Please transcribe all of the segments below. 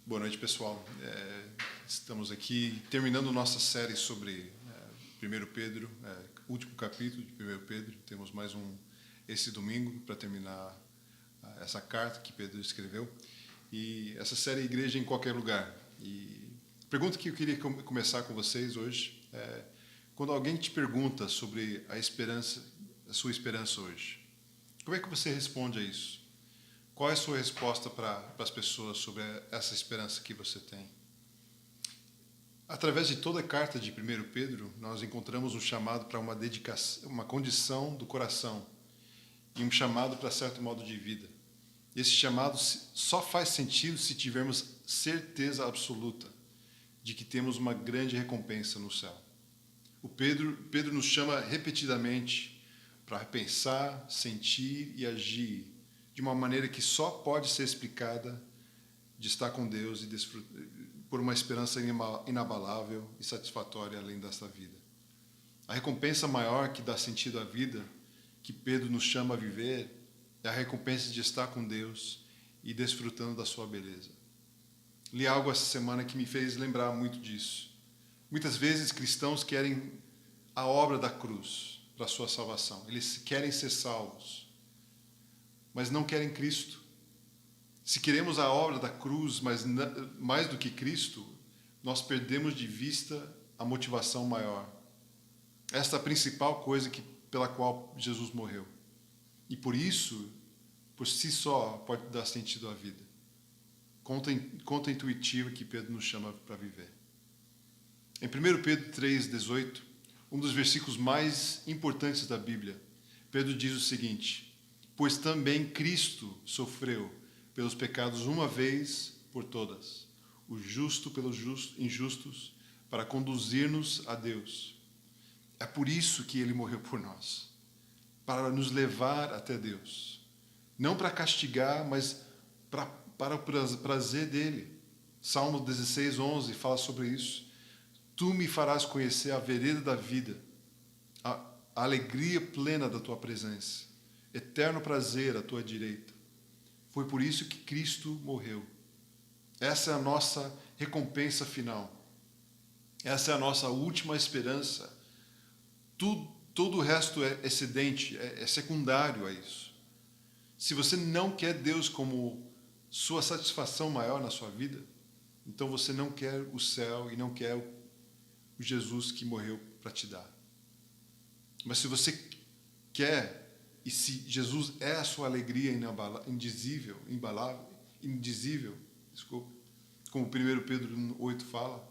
Boa noite, pessoal. Estamos aqui terminando nossa série sobre 1 Pedro, último capítulo de 1 Pedro. Temos mais esse domingo para terminar essa carta que Pedro escreveu. E essa série é Igreja em Qualquer Lugar. E a pergunta que eu queria começar com vocês hoje é: quando alguém te pergunta sobre a sua esperança hoje, como é que você responde a isso? Qual é a sua resposta para as pessoas sobre essa esperança que você tem? Através de toda a carta de 1 Pedro, nós encontramos um chamado para uma dedicação, uma condição do coração e um chamado para certo modo de vida. Esse chamado só faz sentido se tivermos certeza absoluta de que temos uma grande recompensa no céu. Pedro nos chama repetidamente para pensar, sentir e agir de uma maneira que só pode ser explicada de estar com Deus e por uma esperança inabalável e satisfatória além desta vida. A recompensa maior que dá sentido à vida, que Pedro nos chama a viver, é a recompensa de estar com Deus e desfrutando da sua beleza. Li algo essa semana que me fez lembrar muito disso. Muitas vezes cristãos querem a obra da cruz para a sua salvação. Eles querem ser salvos, mas não querem Cristo. Se queremos a obra da cruz, mas mais do que Cristo, nós perdemos de vista a motivação maior. Esta é a principal coisa pela qual Jesus morreu. E por isso, por si só, pode dar sentido à vida. Conta intuitiva que Pedro nos chama para viver. Em 1 Pedro 3,18, um dos versículos mais importantes da Bíblia, Pedro diz o seguinte: pois também Cristo sofreu pelos pecados uma vez por todas, o justo pelos injustos, para conduzir-nos a Deus. É por isso que ele morreu por nós, para nos levar até Deus. Não para castigar, mas para o prazer dele. Salmo 16:11 fala sobre isso. Tu me farás conhecer a vereda da vida, a alegria plena da tua presença, eterno prazer à tua direita. Foi por isso que Cristo morreu. Essa é a nossa recompensa final. Essa é a nossa última esperança. Todo o resto é excedente, é secundário a isso. Se você não quer Deus como sua satisfação maior na sua vida, então você não quer o céu e não quer o Jesus que morreu para te dar. Mas se você quer, e se Jesus é a sua alegria indizível, como 1 Pedro 8 fala,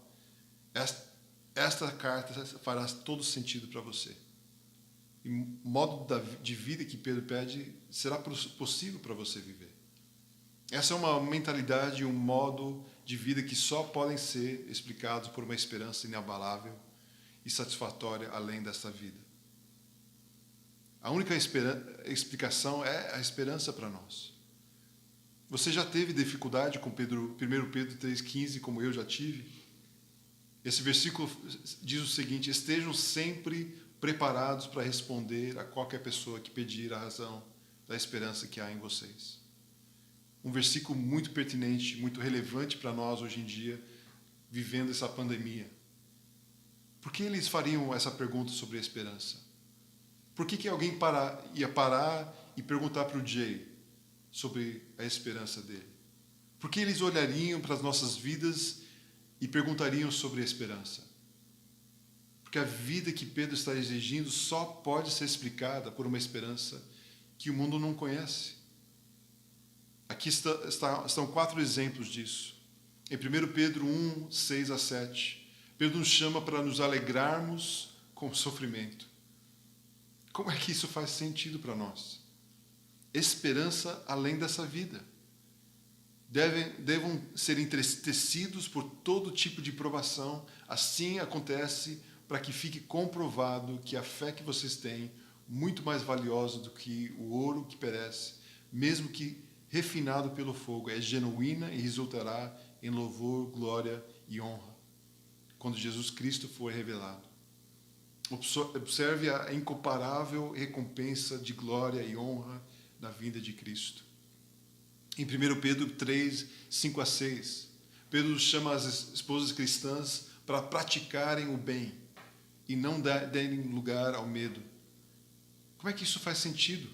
esta carta fará todo sentido para você. E o modo de vida que Pedro pede será possível para você viver. Essa é uma mentalidade e um modo de vida que só podem ser explicados por uma esperança inabalável e satisfatória além desta vida. A única explicação é a esperança para nós. Você já teve dificuldade com 1 Pedro 3,15, como eu já tive? Esse versículo diz o seguinte: estejam sempre preparados para responder a qualquer pessoa que pedir a razão da esperança que há em vocês. Um versículo muito pertinente, muito relevante para nós hoje em dia, vivendo essa pandemia. Por que eles fariam essa pergunta sobre a esperança? Por que alguém ia parar e perguntar para o Jay sobre a esperança dele? Por que eles olhariam para as nossas vidas e perguntariam sobre a esperança? Porque a vida que Pedro está exigindo só pode ser explicada por uma esperança que o mundo não conhece. Aqui estão 4 exemplos disso. Em 1 Pedro 1, 6 a 7, Pedro nos chama para nos alegrarmos com o sofrimento. Como é que isso faz sentido para nós? Esperança além dessa vida. Devem ser entristecidos por todo tipo de provação. Assim acontece para que fique comprovado que a fé que vocês têm, muito mais valiosa do que o ouro que perece, mesmo que refinado pelo fogo, é genuína e resultará em louvor, glória e honra quando Jesus Cristo for revelado. Observe a incomparável recompensa de glória e honra na vinda de Cristo. Em 1 Pedro 3, 5 a 6, Pedro chama as esposas cristãs para praticarem o bem e não darem lugar ao medo. Como é que isso faz sentido?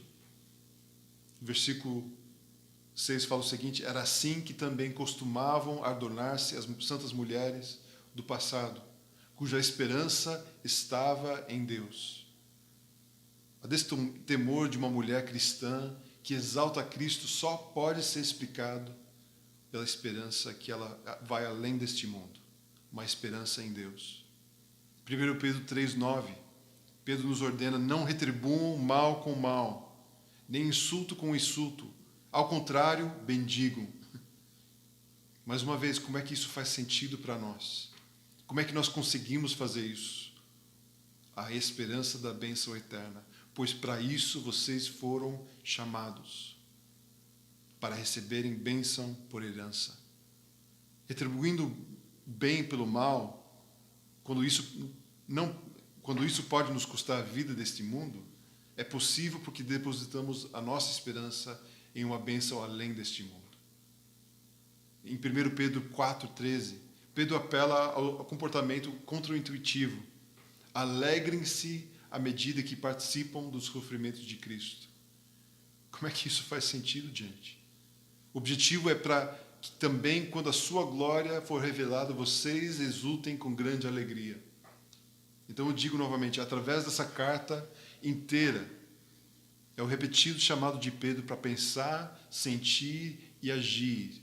O versículo 6 fala o seguinte: era assim que também costumavam adornar-se as santas mulheres do passado, cuja esperança estava em Deus. A destemor de uma mulher cristã que exalta Cristo só pode ser explicado pela esperança que ela vai além deste mundo, uma esperança em Deus. 1 Pedro 3,9, Pedro nos ordena: não retribuam mal com mal, nem insulto com insulto, ao contrário, bendigam. Mais uma vez, como é que isso faz sentido para nós? Como é que nós conseguimos fazer isso? A esperança da bênção eterna, pois para isso vocês foram chamados, para receberem bênção por herança. Retribuindo bem pelo mal, quando isso pode nos custar a vida deste mundo, é possível porque depositamos a nossa esperança em uma bênção além deste mundo. Em 1 Pedro 4,13, Pedro apela ao comportamento contraintuitivo. Alegrem-se à medida que participam dos sofrimentos de Cristo. Como é que isso faz sentido, gente? O objetivo é para que também, quando a sua glória for revelada, vocês exultem com grande alegria. Então eu digo novamente, através dessa carta inteira, é o repetido chamado de Pedro para pensar, sentir e agir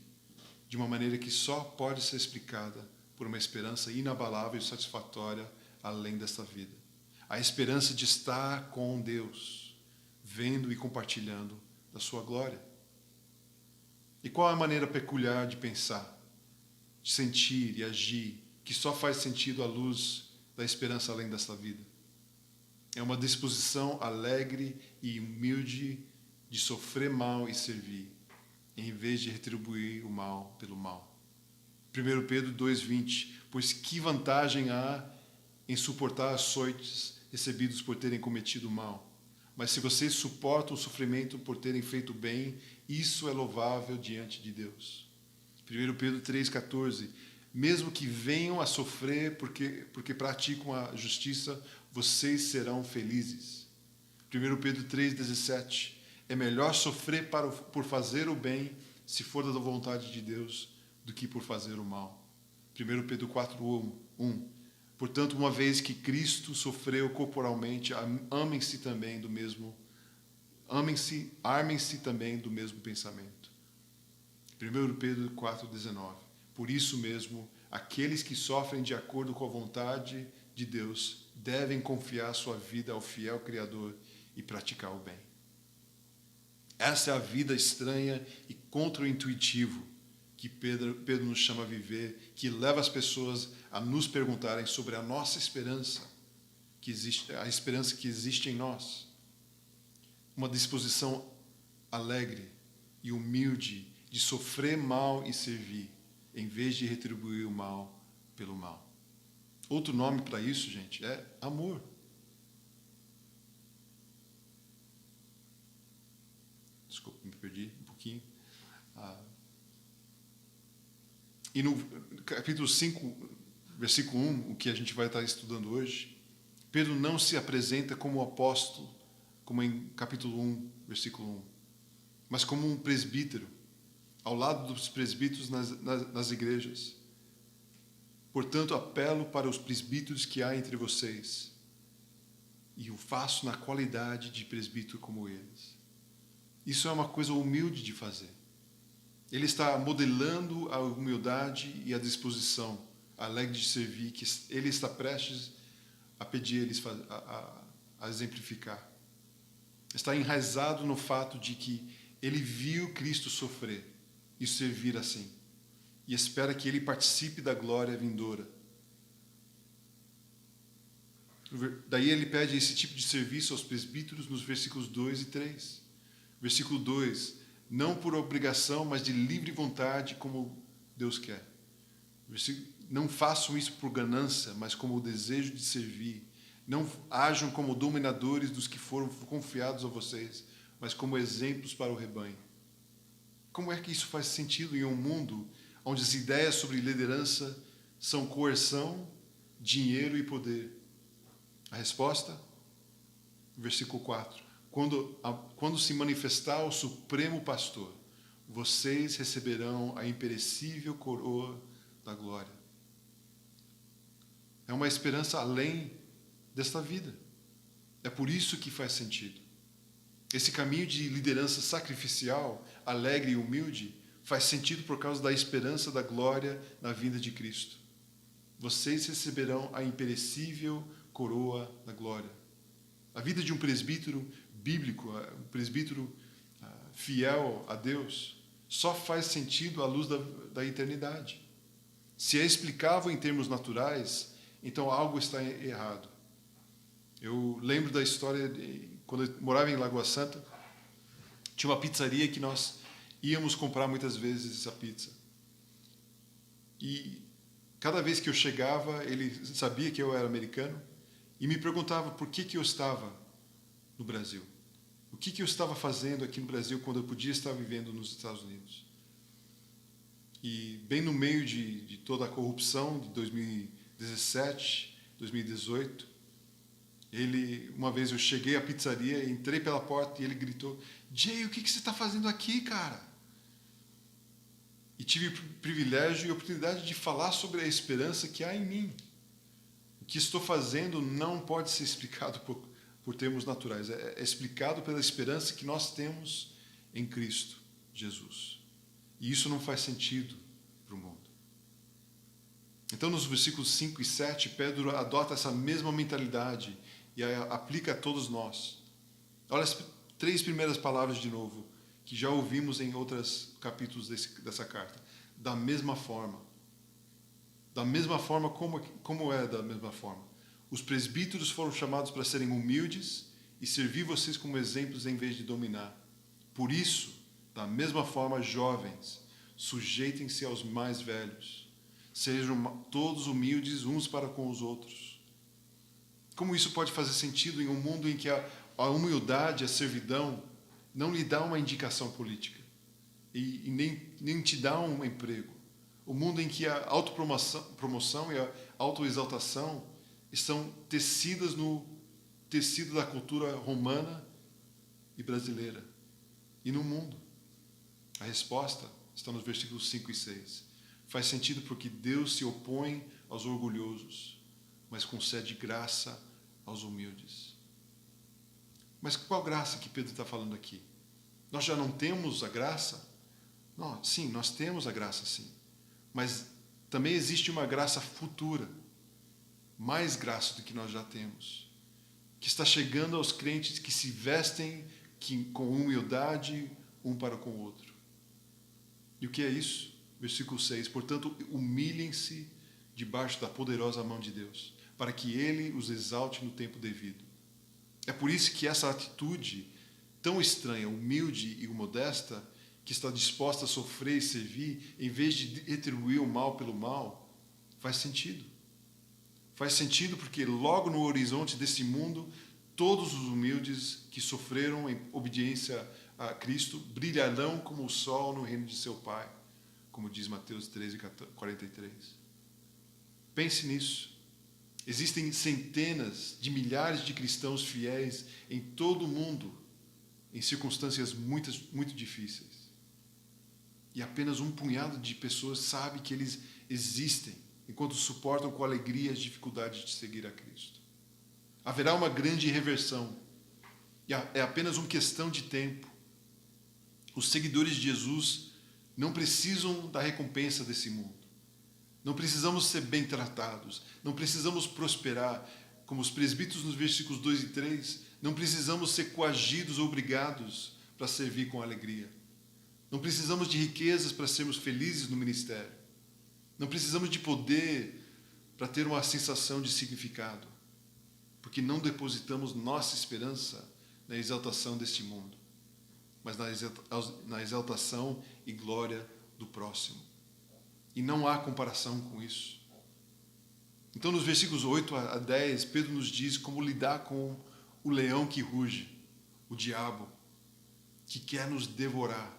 de uma maneira que só pode ser explicada por uma esperança inabalável e satisfatória além desta vida. A esperança de estar com Deus, vendo e compartilhando da sua glória. E qual é a maneira peculiar de pensar, de sentir e agir, que só faz sentido à luz da esperança além desta vida? É uma disposição alegre e humilde de sofrer mal e servir, em vez de retribuir o mal pelo mal. 1 Pedro 2,20, pois que vantagem há em suportar açoites recebidos por terem cometido mal? Mas se vocês suportam o sofrimento por terem feito bem, isso é louvável diante de Deus. 1 Pedro 3,14, mesmo que venham a sofrer porque praticam a justiça, vocês serão felizes. 1 Pedro 3,17, é melhor sofrer por fazer o bem, se for da vontade de Deus, do que por fazer o mal. 1 Pedro 4,1, portanto, uma vez que Cristo sofreu corporalmente, armem-se também do mesmo pensamento. 1 Pedro 4,19, por isso mesmo, aqueles que sofrem de acordo com a vontade de Deus devem confiar sua vida ao fiel Criador e praticar o bem. Essa é a vida estranha e contraintuitiva que Pedro nos chama a viver, que leva as pessoas a nos perguntarem sobre a nossa esperança, a esperança que existe em nós. Uma disposição alegre e humilde de sofrer mal e servir, em vez de retribuir o mal pelo mal. Outro nome para isso, gente, é amor. Desculpa, me perdi um pouquinho. E no capítulo 5, versículo 1, o que a gente vai estar estudando hoje, Pedro não se apresenta como apóstolo, como em capítulo 1, versículo 1, mas como um presbítero, ao lado dos presbíteros nas igrejas. Portanto, apelo para os presbíteros que há entre vocês, e o faço na qualidade de presbítero como eles. Isso é uma coisa humilde de fazer. Ele está modelando a humildade e a disposição alegre de servir, que ele está prestes a pedir eles a exemplificar. Está enraizado no fato de que ele viu Cristo sofrer e servir assim, e espera que ele participe da glória vindoura. Daí ele pede esse tipo de serviço aos presbíteros nos versículos 2 e 3. Versículo 2, não por obrigação, mas de livre vontade, como Deus quer. Não façam isso por ganância, mas como o desejo de servir. Não ajam como dominadores dos que foram confiados a vocês, mas como exemplos para o rebanho. Como é que isso faz sentido em um mundo onde as ideias sobre liderança são coerção, dinheiro e poder? A resposta? Versículo 4. Quando se manifestar o Supremo Pastor, vocês receberão a imperecível coroa da glória. É uma esperança além desta vida. É por isso que faz sentido. Esse caminho de liderança sacrificial, alegre e humilde, faz sentido por causa da esperança da glória na vinda de Cristo. Vocês receberão a imperecível coroa da glória. A vida de um presbítero bíblico, um presbítero fiel a Deus, só faz sentido à luz da eternidade. Se é explicável em termos naturais, então algo está errado. Eu lembro da história, quando eu morava em Lagoa Santa, tinha uma pizzaria que nós íamos comprar muitas vezes essa pizza. E cada vez que eu chegava, ele sabia que eu era americano e me perguntava por que eu estava no Brasil. O que eu estava fazendo aqui no Brasil quando eu podia estar vivendo nos Estados Unidos. E bem no meio de toda a corrupção de 2017, 2018, uma vez eu cheguei à pizzaria, entrei pela porta e ele gritou: Jay, o que você está fazendo aqui, cara? E tive o privilégio e a oportunidade de falar sobre a esperança que há em mim. O que estou fazendo não pode ser explicado por termos naturais. É explicado pela esperança que nós temos em Cristo Jesus. E isso não faz sentido para o mundo. Então, nos versículos 5 e 7, Pedro adota essa mesma mentalidade e a aplica a todos nós. Olha as 3 primeiras palavras de novo, que já ouvimos em outros capítulos dessa carta. Da mesma forma. Da mesma forma, como é da mesma forma? Os presbíteros foram chamados para serem humildes e servir vocês como exemplos em vez de dominar. Por isso, da mesma forma, jovens, sujeitem-se aos mais velhos. Sejam todos humildes uns para com os outros. Como isso pode fazer sentido em um mundo em que a humildade, a servidão, não lhe dá uma indicação política e nem te dá um emprego? O mundo em que a autopromoção e a autoexaltação estão tecidas no tecido da cultura romana e brasileira e no mundo. A resposta está nos versículos 5 e 6. Faz sentido porque Deus se opõe aos orgulhosos, mas concede graça aos humildes. Mas qual graça que Pedro está falando aqui? Nós já não temos a graça? Não, sim, nós temos a graça, sim. Mas também existe uma graça futura, mais graça do que nós já temos, que está chegando aos crentes que se vestem com humildade um para com o outro. E o que é isso? Versículo 6. Portanto, humilhem-se debaixo da poderosa mão de Deus, para que Ele os exalte no tempo devido. É por isso que essa atitude tão estranha, humilde e modesta, que está disposta a sofrer e servir, em vez de retribuir o mal pelo mal, faz sentido. Faz sentido porque logo no horizonte desse mundo, todos os humildes que sofreram em obediência a Cristo brilharão como o sol no reino de seu Pai, como diz Mateus 13:43. Pense nisso. Existem centenas de milhares de cristãos fiéis em todo o mundo, em circunstâncias muito difíceis. E apenas um punhado de pessoas sabe que eles existem, enquanto suportam com alegria as dificuldades de seguir a Cristo. Haverá uma grande reversão. E é apenas uma questão de tempo. Os seguidores de Jesus não precisam da recompensa desse mundo. Não precisamos ser bem tratados. Não precisamos prosperar. Como os presbíteros nos versículos 2 e 3, não precisamos ser coagidos ou obrigados para servir com alegria. Não precisamos de riquezas para sermos felizes no ministério. Não precisamos de poder para ter uma sensação de significado. Porque não depositamos nossa esperança na exaltação deste mundo, mas na exaltação e glória do próximo. E não há comparação com isso. Então, nos versículos 8 a 10, Pedro nos diz como lidar com o leão que ruge, o diabo, que quer nos devorar.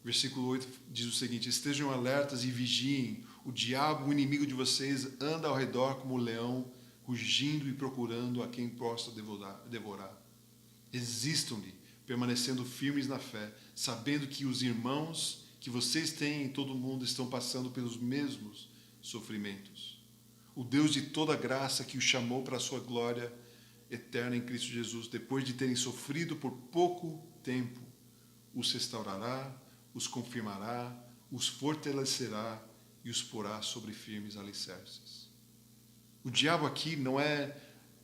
Versículo 8 diz o seguinte: estejam alertas e vigiem. O diabo, o inimigo de vocês, anda ao redor como um leão, rugindo e procurando a quem possa devorar. Resistam-lhe, permanecendo firmes na fé, sabendo que os irmãos que vocês têm em todo o mundo estão passando pelos mesmos sofrimentos. O Deus de toda graça que os chamou para a sua glória eterna em Cristo Jesus, depois de terem sofrido por pouco tempo, os restaurará, os confirmará, os fortalecerá e os porá sobre firmes alicerces. O diabo aqui não é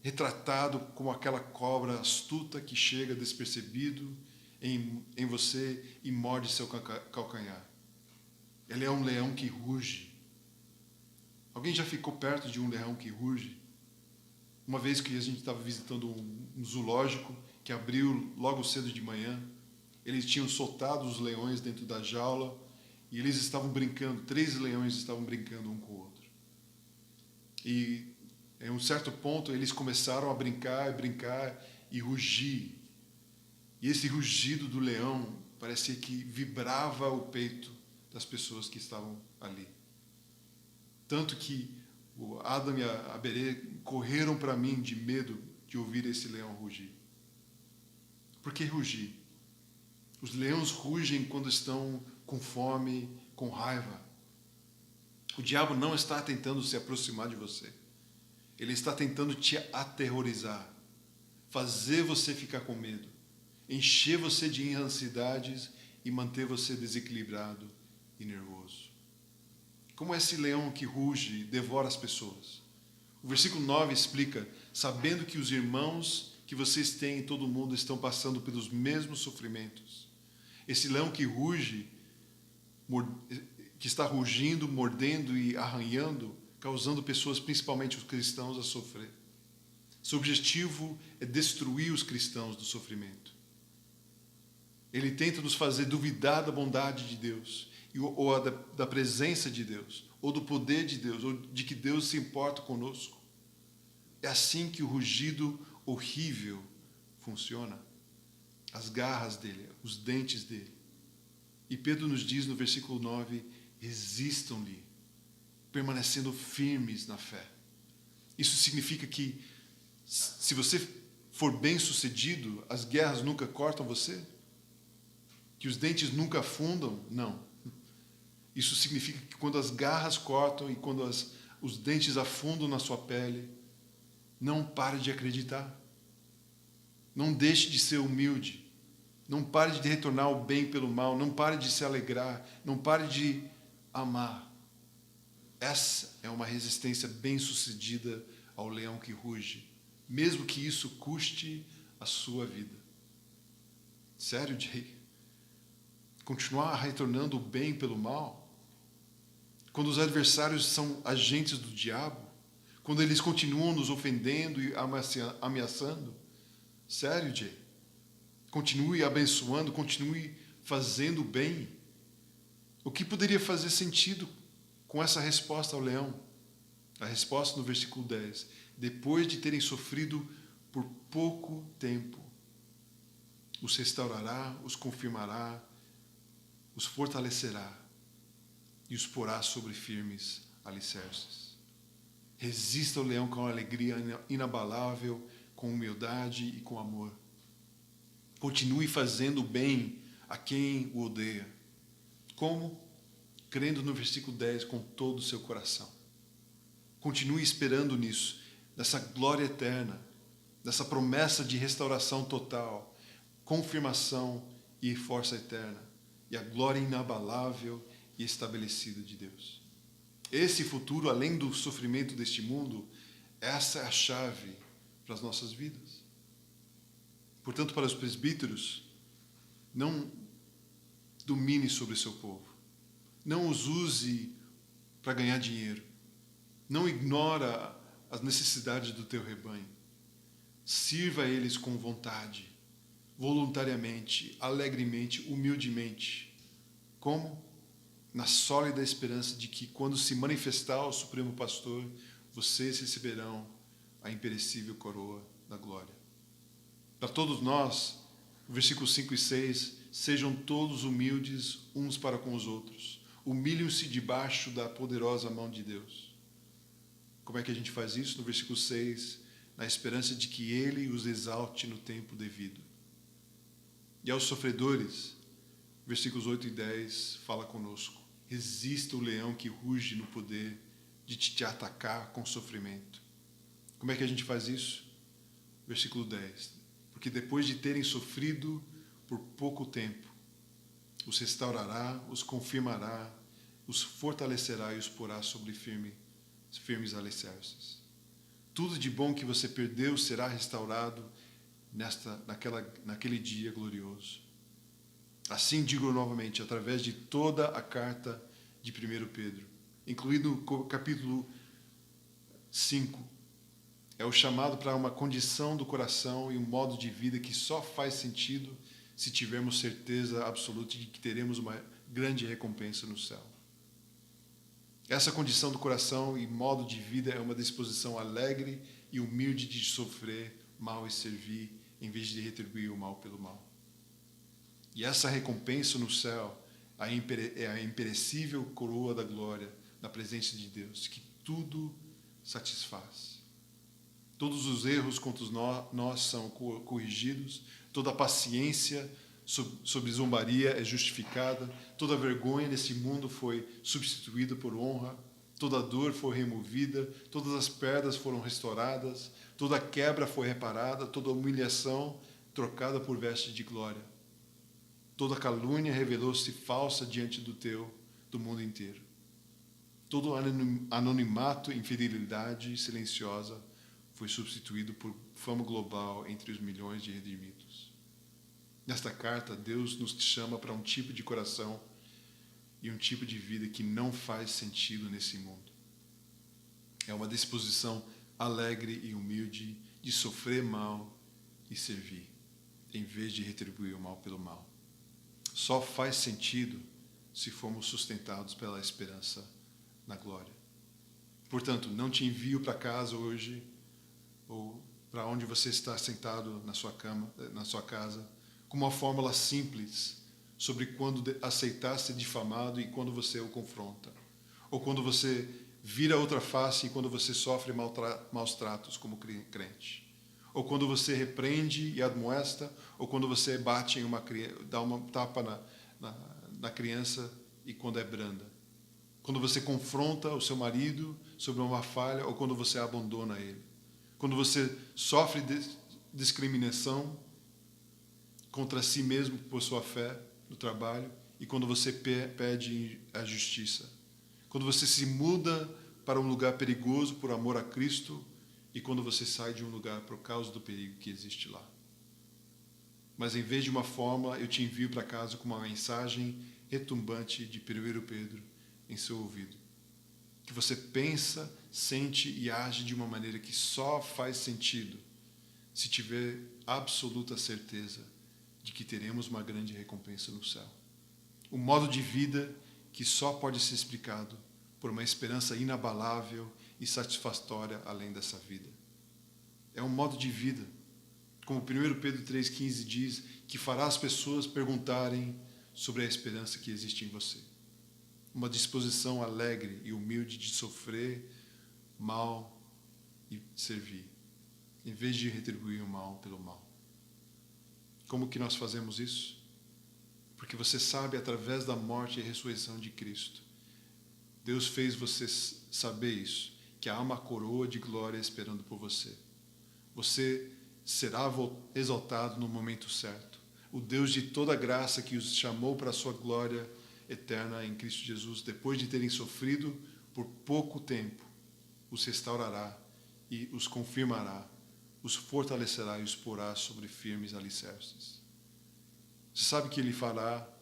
retratado como aquela cobra astuta que chega despercebido em você e morde seu calcanhar. Ele é um leão que ruge. Alguém já ficou perto de um leão que ruge? Uma vez que a gente estava visitando um zoológico que abriu logo cedo de manhã, eles tinham soltado os leões dentro da jaula e eles estavam brincando, 3 leões estavam brincando um com o outro. E em um certo ponto eles começaram a brincar e rugir. E esse rugido do leão parecia que vibrava o peito das pessoas que estavam ali. Tanto que o Adam e a Berê correram para mim de medo de ouvir esse leão rugir. Por que rugir? Os leões rugem quando estão com fome, com raiva. O diabo não está tentando se aproximar de você. Ele está tentando te aterrorizar, fazer você ficar com medo, encher você de ansiedades e manter você desequilibrado e nervoso. Como esse leão que ruge e devora as pessoas. O versículo 9 explica: sabendo que os irmãos que vocês têm em todo o mundo estão passando pelos mesmos sofrimentos. Esse leão que ruge, que está rugindo, mordendo e arranhando, causando pessoas, principalmente os cristãos, a sofrer. Seu objetivo é destruir os cristãos do sofrimento. Ele tenta nos fazer duvidar da bondade de Deus, ou da presença de Deus, ou do poder de Deus, ou de que Deus se importa conosco. É assim que o rugido horrível funciona. As garras dele, os dentes dele. E Pedro nos diz no versículo 9, resistam-lhe, permanecendo firmes na fé. Isso significa que, se você for bem-sucedido, as guerras nunca cortam você? Que os dentes nunca afundam? Não. Isso significa que quando as garras cortam e quando os dentes afundam na sua pele, não pare de acreditar. Não deixe de ser humilde. Não pare de retornar o bem pelo mal. Não pare de se alegrar. Não pare de amar. Essa é uma resistência bem-sucedida ao leão que ruge, mesmo que isso custe a sua vida. Sério, Jay? Continuar retornando o bem pelo mal? Quando os adversários são agentes do diabo? Quando eles continuam nos ofendendo e ameaçando? Sério, Jay? Continue abençoando, continue fazendo o bem. O que poderia fazer sentido com essa resposta ao leão? A resposta no versículo 10. Depois de terem sofrido por pouco tempo, os restaurará, os confirmará, os fortalecerá e os porá sobre firmes alicerces. Resista ao leão com alegria inabalável, com humildade e com amor. Continue fazendo o bem a quem o odeia. Como? Crendo no versículo 10 com todo o seu coração. Continue esperando nisso, nessa glória eterna, nessa promessa de restauração total, confirmação e força eterna, e a glória inabalável e estabelecida de Deus. Esse futuro, além do sofrimento deste mundo, essa é a chave para as nossas vidas. Portanto, para os presbíteros, não domine sobre o seu povo. Não os use para ganhar dinheiro. Não ignora as necessidades do teu rebanho. Sirva a eles com vontade, voluntariamente, alegremente, humildemente. Como? Na sólida esperança de que, quando se manifestar o Supremo Pastor, vocês receberão a imperecível coroa da glória. Para todos nós, o versículos 5 e 6 sejam todos humildes uns para com os outros. Humilhem-se debaixo da poderosa mão de Deus. Como é que a gente faz isso? No versículo 6, na esperança de que Ele os exalte no tempo devido. E aos sofredores, versículos 8 e 10, fala conosco. Resista o leão que ruge no poder de te atacar com sofrimento. Como é que a gente faz isso? Versículo 10. Porque depois de terem sofrido por pouco tempo, os restaurará, os confirmará, os fortalecerá e os porá sobre firmes alicerces. Tudo de bom que você perdeu será restaurado naquele dia glorioso. Assim digo novamente, através de toda a carta de 1 Pedro, incluído o capítulo 5, é o chamado para uma condição do coração e um modo de vida que só faz sentido se tivermos certeza absoluta de que teremos uma grande recompensa no céu. Essa condição do coração e modo de vida é uma disposição alegre e humilde de sofrer mal e servir, em vez de retribuir o mal pelo mal. E essa recompensa no céu é a imperecível coroa da glória, na presença de Deus, que tudo satisfaz. Todos os erros contra nós são corrigidos, toda a paciência sobre zombaria é justificada, toda a vergonha nesse mundo foi substituída por honra, toda a dor foi removida, todas as perdas foram restauradas, toda a quebra foi reparada, toda a humilhação trocada por veste de glória. Toda calúnia revelou-se falsa diante do mundo inteiro. Todo anonimato, infidelidade silenciosa foi substituído por fama global entre os milhões de redimidos. Nesta carta, Deus nos chama para um tipo de coração e um tipo de vida que não faz sentido nesse mundo. É uma disposição alegre e humilde de sofrer mal e servir, em vez de retribuir o mal pelo mal. Só faz sentido se formos sustentados pela esperança na glória. Portanto, não te envio para casa hoje, ou para onde você está sentado na sua cama, na sua casa, com uma fórmula simples sobre quando aceitar ser difamado e quando você o confronta, ou quando você vira outra face e quando você sofre maus tratos como crente, ou quando você repreende e admoesta, ou quando você bate dá uma tapa na criança e quando é branda, quando você confronta o seu marido sobre uma falha ou quando você abandona ele, quando você sofre discriminação contra si mesmo por sua fé no trabalho e quando você pede a justiça, quando você se muda para um lugar perigoso por amor a Cristo e quando você sai de um lugar por causa do perigo que existe lá. Mas em vez de uma fórmula, eu te envio para casa com uma mensagem retumbante de 1 Pedro em seu ouvido. Que você pensa, sente e age de uma maneira que só faz sentido se tiver absoluta certeza de que teremos uma grande recompensa no céu. Um modo de vida que só pode ser explicado por uma esperança inabalável e satisfatória além dessa vida. É um modo de vida, como 1 Pedro 3,15 diz, que fará as pessoas perguntarem sobre a esperança que existe em você. Uma disposição alegre e humilde de sofrer mal e servir, em vez de retribuir o mal pelo mal. Como que nós fazemos isso? Porque você sabe, através da morte e ressurreição de Cristo, Deus fez você saber isso, que há uma coroa de glória esperando por você. Você será exaltado no momento certo. O Deus de toda graça que os chamou para a sua glória eterna em Cristo Jesus, depois de terem sofrido por pouco tempo, os restaurará e os confirmará, os fortalecerá e os porá sobre firmes alicerces. Você sabe que Ele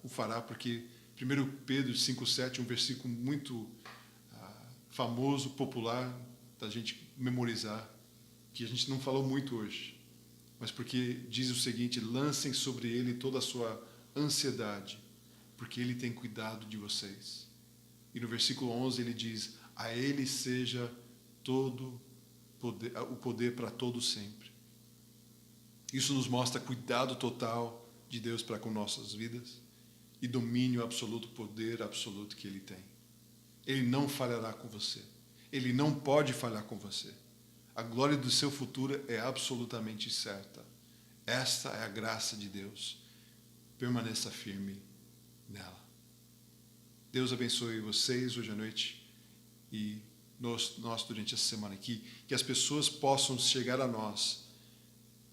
o fará porque 1 Pedro 5,7, um versículo muito famoso, popular, da gente memorizar, que a gente não falou muito hoje, mas porque diz o seguinte: lancem sobre Ele toda a sua ansiedade, porque Ele tem cuidado de vocês. E no versículo 11 ele diz: a Ele seja todo o poder para todo sempre. Isso nos mostra cuidado total de Deus para com nossas vidas e domínio absoluto, poder absoluto que Ele tem. Ele não falhará com você. Ele não pode falhar com você. A glória do seu futuro é absolutamente certa. Esta é a graça de Deus. Permaneça firme nela. Deus abençoe vocês hoje à noite e nós durante essa semana aqui, que as pessoas possam chegar a nós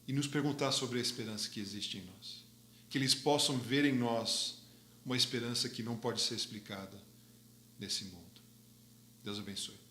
e nos perguntar sobre a esperança que existe em nós. Que eles possam ver em nós uma esperança que não pode ser explicada nesse mundo. Deus abençoe.